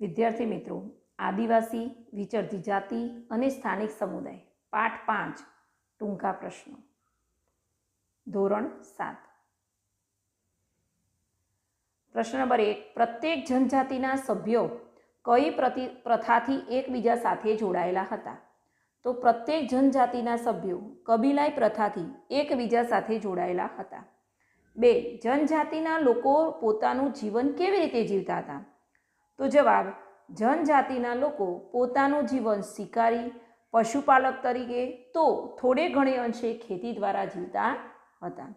વિદ્યાર્થી મિત્રો, આદિવાસી, વિચરતી જાતિ અને સ્થાનિક સમુદાય પાઠ 5 ટૂંકા પ્રશ્નો ધોરણ 7. પ્રશ્ન નંબર 1. પ્રત્યેક જનજાતિના સભ્યો કઈ પ્રથાથી એકબીજા સાથે જોડાયેલા હતા? તો પ્રત્યેક જનજાતિના સભ્યો કબીલાઈ પ્રથાથી એકબીજા સાથે જોડાયેલા હતા. 2. જનજાતિના લોકો પોતાનું જીવન કેવી રીતે જીવતા હતા? તો જવાબ, જનજાતિના લોકો પોતાનું જીવન શિકારી, પશુપાલક તરીકે તો થોડે ઘણે અંશે ખેતી દ્વારા જીવતા હતા.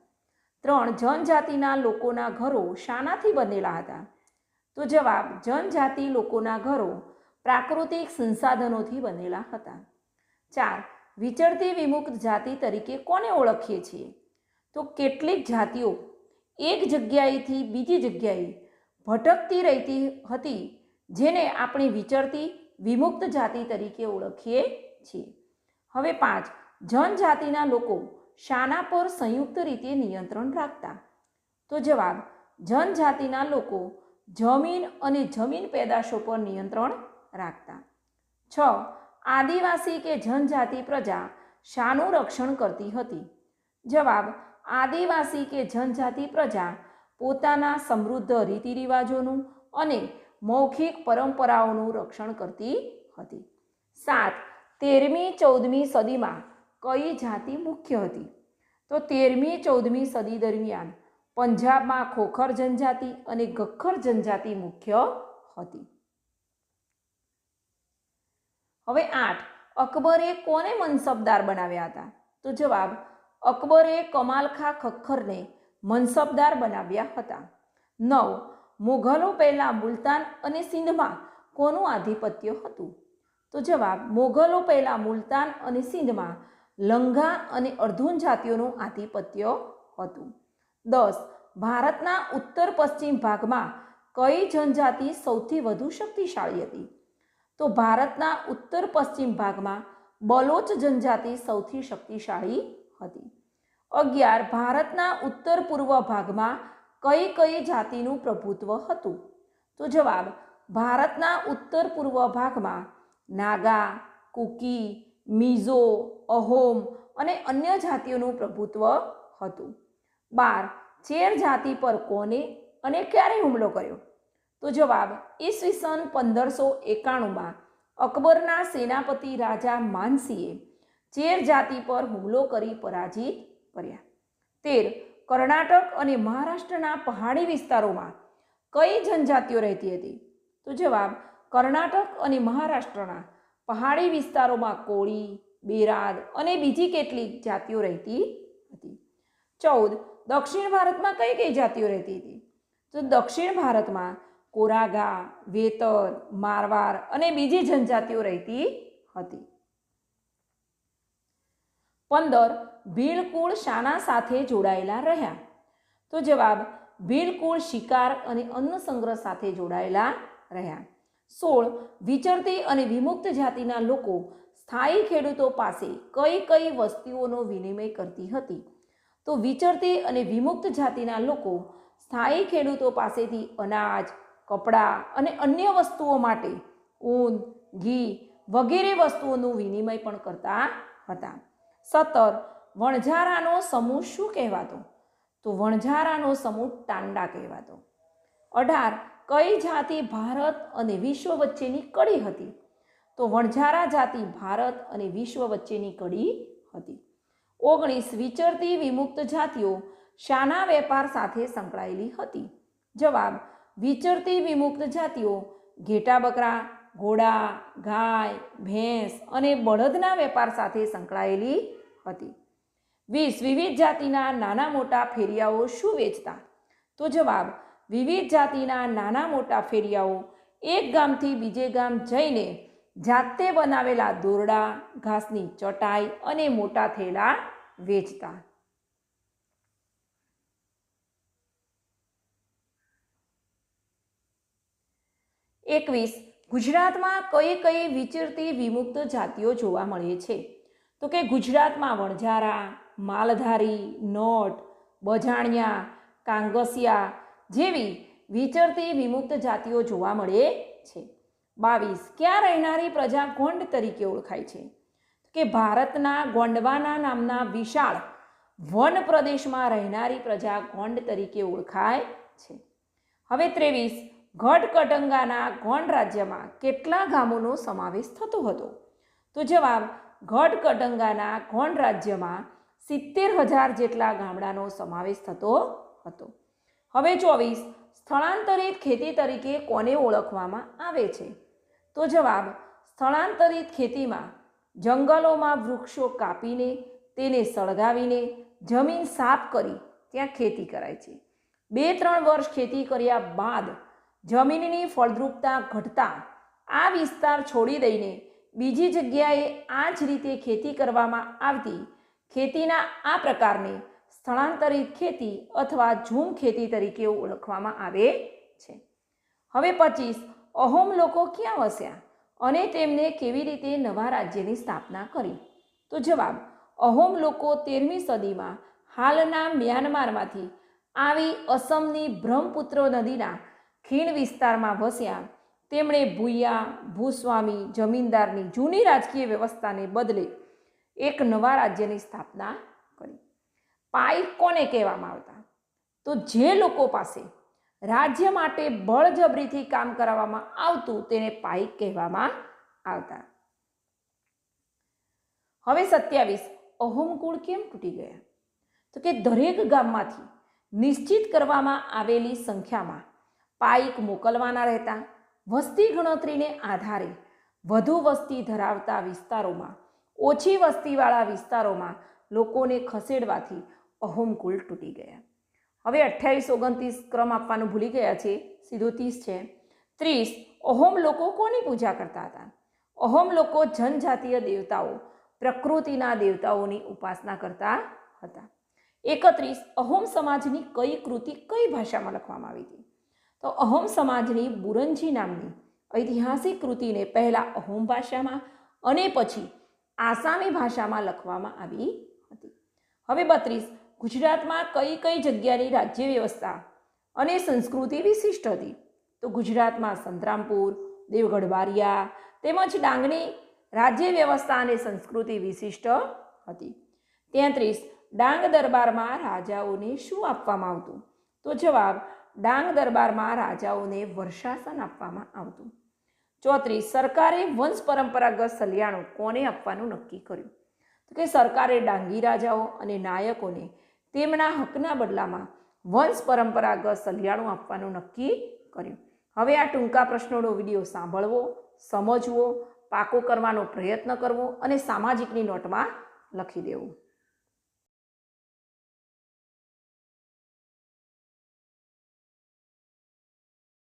3. જનજાતિના લોકોના ઘરો શાનાથી બનેલા હતા? તો જવાબ, જનજાતિ લોકોના ઘરો પ્રાકૃતિક સંસાધનોથી બનેલા હતા. 4. વિચરતી વિમુક્ત જાતિ તરીકે કોને ઓળખીએ છીએ? તો કેટલીક જાતિઓ એક જગ્યાએથી બીજી જગ્યાએ ભટકતી રહેતી હતી, જેને આપણે વિચરતી વિમુક્ત જાતિ તરીકે ઓળખીએ છીએ. હવે 5. જનજાતિના લોકો શાના પર સંયુક્ત રીતે નિયંત્રણ રાખતા? તો જવાબ, જનજાતિના લોકો જમીન અને જમીન પેદાશો પર નિયંત્રણ રાખતા. 6. આદિવાસી કે જનજાતિ પ્રજા શાનું રક્ષણ કરતી હતી? જવાબ, આદિવાસી કે જનજાતિ પ્રજા પોતાના સમૃદ્ધ રીતિ રિવાજોનું અને મૌખિક પરંપરાઓનું રક્ષણ કરતી હતી. 7. 13મી 14મી સદીમાં કઈ જાતિ મુખ્ય હતી? તો 13મી 14મી સદી દરમિયાન પંજાબમાં ખોખર જનજાતિ અને ગખ્ખર જનજાતિ મુખ્ય હતી. હવે 8. અકબરે કોને મનસબદાર બનાવ્યા હતા? તો જવાબ, અકબરે કમાલખા ખખ્ખરને મનસબદાર બનાવ્યા હતા. 9. મોગલો પહેલા મુલતાન અને સિંધમાં કોનું આધિપત્ય હતું? તો જવાબ, મોગલો પહેલા મુલતાન અને સિંધમાં લંઘા અને અર્ધુન જાતિઓનું આધિપત્ય હતું. 10. ભારતના ઉત્તર પશ્ચિમ ભાગમાં કઈ જનજાતિ સૌથી વધુ શક્તિશાળી હતી? તો ભારતના ઉત્તર પશ્ચિમ ભાગમાં બલોચ જનજાતિ સૌથી શક્તિશાળી હતી. 11. ભારતના ઉત્તર પૂર્વ ભાગમાં કઈ કઈ જાતિનું પ્રભુત્વ હતું? તો જવાબ, ભારતના ઉત્તર પૂર્વ ભાગમાં નાગા, કુકી, મિઝો, અહોમ અને અન્ય જાતિઓનું પ્રભુત્વ હતું. 12. ચેર જાતિ પર કોને અને ક્યારે હુમલો કર્યો? તો જવાબ, ઈસવીસન 1591માં અકબરના સેનાપતિ રાજા માનસિંહે ચેર જાતિ પર હુમલો કરી પરાજિત કર્યા. 13. કર્ણાટક અને મહારાષ્ટ્રના પહાડી વિસ્તારોમાં કઈ જનજાતિઓ રહેતી હતી? તો જવાબ, કર્ણાટક અને મહારાષ્ટ્રના પહાડી વિસ્તારોમાં કોળી, બેરાદ અને બીજી કેટલીક જાતિઓ રહેતી હતી. 14. દક્ષિણ ભારતમાં કઈ કઈ જાતિઓ રહેતી હતી? તો દક્ષિણ ભારતમાં કોરાગા, વેતર, મારવાર અને બીજી જનજાતિઓ રહેતી હતી. 15. ભીલકુળ શાના સાથે જોડાયેલા રહ્યા? તો જવાબ, ભીલકુળ શિકાર અને અન્ન સંગ્રહ સાથે જોડાયેલા રહ્યા. 16. વિચરતી અને વિમુક્ત જાતિના લોકો સ્થાયી ખેડૂતો પાસે કઈ કઈ વસ્તુઓનો વિનિમય કરતી હતી? તો વિચરતી અને વિમુક્ત જાતિના લોકો સ્થાયી ખેડૂતો પાસેથી અનાજ, કપડાં અને અન્ય વસ્તુઓ માટે ઊન, ઘી વગેરે વસ્તુઓનું વિનિમય પણ કરતા હતા. 17. વણઝારાનો સમૂહ શું કહેવાતો? તો વણઝારાનો સમૂહ ટાંડા કહેવાતો. 18. કઈ જાતિ ભારત અને વિશ્વ વચ્ચેની કડી હતી? તો વણઝારા જાતિ ભારત અને વિશ્વ વચ્ચેની કડી હતી. 19. વિચરતી વિમુક્ત જાતિઓ શાના વેપાર સાથે સંકળાયેલી હતી? જવાબ, વિચરતી વિમુક્ત જાતિઓ ઘેટા બકરા, ઘોડા, ગાય, ભેંસ અને બળદના વેપાર સાથે સંકળાયેલી હતી. 20. વિવિધ જાતિના નાના મોટા ફેરિયાઓ શું વેચતા? તો જવાબ, વિવિધ જાતિના નાના મોટા ફેરિયાઓ એક ગામથી બીજે ગામ જઈને જાતે બનાવેલા દોરડા, ઘાસની ચટાઈ અને મોટા થેલા વેચતા. 21. ગુજરાતમાં કઈ કઈ વિચરતી વિમુક્ત જાતિઓ જોવા મળે છે? તો કે ગુજરાતમાં વણઝારા, માલધારી, નોટ, બજાણિયા, કાંગસિયા જેવી વિચરતી વિમુક્ત જાતિઓ જોવા મળે છે. 22 ક્યાં રહેનારી પ્રજા ગોંડ તરીકે ઓળખાય છે? કે ભારતના ગોંડવાના નામના વિશાળ વન પ્રદેશમાં રહેનારી પ્રજા ગોંડ તરીકે ઓળખાય છે. હવે 23 ગઢકટંગાના ગોંડ રાજ્યમાં કેટલા ગામોનો સમાવેશ થતો હતો? તો જવાબ ગઢકટંગાના ગોંડ રાજ્યમાં 70,000 જેટલા ગામડાનો સમાવેશ થતો હતો. હવે 24 સ્થળાંતરિત ખેતી તરીકે કોને ઓળખવામાં આવે છે? તો જવાબ સ્થળાંતરિત ખેતીમાં જંગલોમાં વૃક્ષો કાપીને તેને સળગાવીને જમીન સાફ કરી ત્યાં ખેતી કરાય છે. 2-3 વર્ષ ખેતી કર્યા બાદ જમીનની ફળદ્રુપતા ઘટતા આ વિસ્તાર છોડી દઈને બીજી જગ્યાએ આ જ રીતે ખેતી કરવામાં આવતી ખેતીના આ પ્રકારને સ્થળાંતરિત ખેતી અથવા ઝૂમ ખેતી તરીકે ઓળખવામાં આવે છે. હવે 25 અહોમ લોકો ક્યાં વસ્યા અને તેમને કેવી રીતે નવા રાજ્યની સ્થાપના કરી? તો જવાબ અહોમ લોકો 13મી સદીમાં હાલના મ્યાનમારમાંથી આવી અસમની બ્રહ્મપુત્ર નદીના ખીણ વિસ્તારમાં વસ્યા. તેમણે ભૂયા ભૂસ્વામી જમીનદારની જૂની રાજકીય વ્યવસ્થાને બદલે એક નવા રાજ્યની સ્થાપના કરી. પાઈક કોને કહેવામાં આવતા? તો જે લોકો પાસે રાજ્ય માટે બળજબરીથી કામ કરાવવામાં આવતું તેને પાઈક કહેવામાં આવતા. હવે 27 અહોમ કુળ કેમ તૂટી ગયા? તો કે દરેક ગામમાંથી નિશ્ચિત કરવામાં આવેલી સંખ્યામાં પાઈક મોકલવાના રહેતા. વસ્તી ગણતરીને આધારે વધુ વસ્તી ધરાવતા વિસ્તારોમાં ઓછી વસ્તીવાળા વિસ્તારોમાં લોકોને ખસેડવાથી અહોમ કુલ તૂટી ગયા. હવે 28-29 ક્રમ આપવાનું ભૂલી ગયા છે, સીધો 30 છે. 30 અહોમ લોકો કોની પૂજા કરતા હતા? અહોમ લોકો જનજાતીય દેવતાઓ પ્રકૃતિના દેવતાઓની ઉપાસના કરતા હતા. 31 અહોમ સમાજની કઈ કૃતિ કઈ ભાષામાં લખવામાં આવી હતી? તો અહોમ સમાજની બુરંજી નામની ઐતિહાસિક કૃતિને પહેલાં અહોમ ભાષામાં અને પછી આસામી ભાષામાં લખવામાં આવી હતી. હવે 32 ગુજરાતમાં કઈ કઈ જગ્યાની રાજ્ય વ્યવસ્થા અને સંસ્કૃતિ વિશિષ્ટ હતી? તો ગુજરાતમાં સંતરામપુર, દેવગઢ બારિયા તેમજ ડાંગની રાજ્ય વ્યવસ્થા અને સંસ્કૃતિ વિશિષ્ટ હતી. 33 ડાંગ દરબારમાં રાજાઓને શું આપવામાં આવતું? તો જવાબ ડાંગ દરબારમાં રાજાઓને વર્ષાસન આપવામાં આવતું. 34 સરકારે વંશ પરંપરાગત સલિયાણું કોને આપવાનું નક્કી કર્યું? તો કે સરકારે ડાંગી રાજાઓ અને નાયકોને તેમના હકના બદલામાં વંશ પરંપરાગત સલિયાણું આપવાનું નક્કી કર્યું. હવે આ ટૂંકા પ્રશ્નોનો વિડીયો સાંભળવો, સમજવો, પાકો કરવાનો પ્રયત્ન કરવો અને સામાજિકની નોટમાં લખી દેવું.